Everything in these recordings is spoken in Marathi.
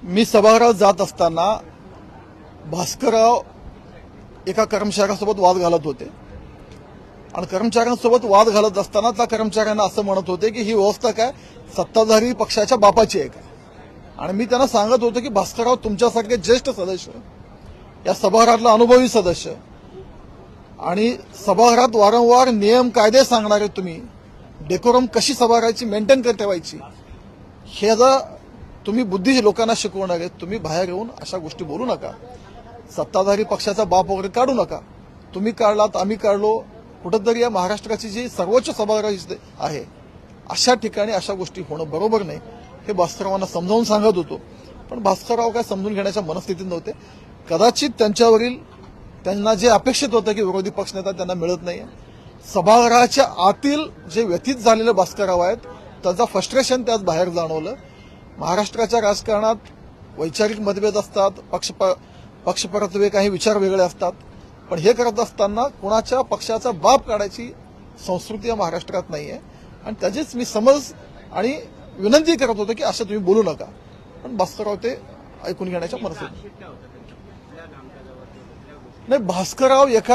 मी सभागृहात जात असताना भास्करराव एका कर्मचाऱ्यासोबत वाद घालत होते आणि कर्मचाऱ्यांसोबत वाद घालत असताना त्या कर्मचाऱ्यांना असं म्हणत होते की ही व्यवस्था काय सत्ताधारी पक्षाच्या बापाची आहे का. आणि मी त्यांना सांगत होतो की भास्करराव तुमच्यासारखे ज्येष्ठ सदस्य, या सभागृहातला अनुभवी सदस्य आणि सभागृहात वारंवार नियम कायदे सांगणारे तुम्ही, डेकोरम कशी सभागृहाची मेंटेन ठेवायची हे जर तुम्ही बुद्धी लोकांना शिकवणार आहेत, तुम्ही बाहेर येऊन अशा गोष्टी बोलू नका. सत्ताधारी पक्षाचा बाप वगैरे काढू नका. तुम्ही काढलात, आम्ही काढलो, कुठंतरी या महाराष्ट्राची जी सर्वोच्च सभागृह आहे अशा ठिकाणी अशा गोष्टी होणं बरोबर नाही हे भास्कररावांना समजावून सांगत होतो. पण भास्करराव काय समजून घेण्याच्या मनस्थितीत नव्हते. कदाचित त्यांना जे अपेक्षित होतं की विरोधी पक्षनेता त्यांना मिळत नाहीये. सभागृहाच्या आतील जे व्यथित झालेले भास्करराव आहेत त्याचा फ्रस्ट्रेशन त्यात बाहेर जाणवलं. महाराष्ट्राच्या राजकारणात वैचारिक मतभेद असतात, पक्षपरत्वे काही विचार वेगळे असतात, पण हे करत असताना कोणाच्या पक्षाचा बाप काढायची संस्कृती या महाराष्ट्रात नाहीये. आणि त्याचीच मी समज आणि विनंती करत होतो की असं तुम्ही बोलू नका. पण भास्करराव ते ऐकून घेण्याच्या मनस्थितीत नाही. भास्करराव एक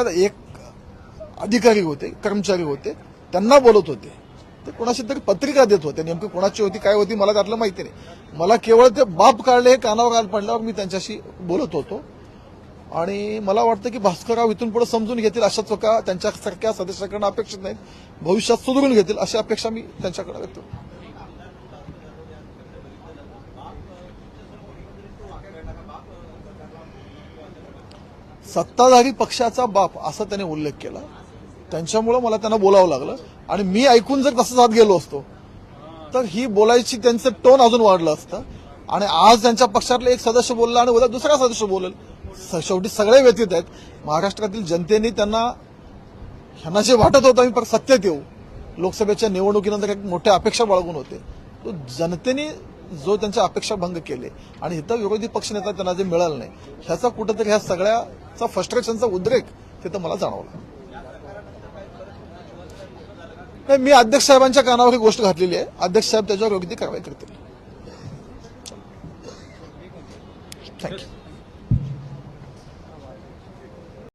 अधिकारी होते, कर्मचारी होते, त्यांना बोलत होते. ते कोणाशी तरी पत्रिका देत होते. नेमकं कोणाची होती काय होती मला त्यातलं माहिती नाही. मला केवळ ते बाप काढले हे कानावर घाल पडल्यावर मी त्यांच्याशी बोलत होतो. आणि मला वाटतं की भास्करराव इथून पुढे समजून घेतील, अशा चुका त्यांच्यासारख्या सदस्याकडनं अपेक्षित नाहीत, भविष्यात सुधारून घेतील अशी अपेक्षा मी त्यांच्याकडे व्यक्त करतो. सत्ताधारी पक्षाचा बाप असा त्याने उल्लेख केला, त्यांच्यामुळे मला त्यांना बोलावं लागलं. आणि मी ऐकून जर तसं जात गेलो असतो तर ही बोलायची त्यांचं टोन अजून वाढलं असतं. आणि आज त्यांच्या पक्षातला एक सदस्य बोलला आणि उद्या दुसरा सदस्य बोलेल. शेवटी सगळे व्यथित आहेत. महाराष्ट्रातील जनतेने ह्यांना जे वाटत होतं आम्ही सत्तेत येऊ, लोकसभेच्या निवडणुकीनंतर एक मोठ्या अपेक्षा बाळगून होते, तो जनतेने जो त्यांच्या अपेक्षा भंग केले आणि इथं विरोधी पक्षनेता त्यांना जे मिळालं नाही ह्याचा कुठेतरी ह्या सगळ्याचा फ्रस्ट्रेशनचा उद्रेक तिथं मला जाणवला. मी अध्यक्ष साहेबांच्या कानावर ही गोष्ट घातलेली आहे. अध्यक्ष साहेब त्याच्यावर योग्य ती कारवाई करतील. थँक्यू.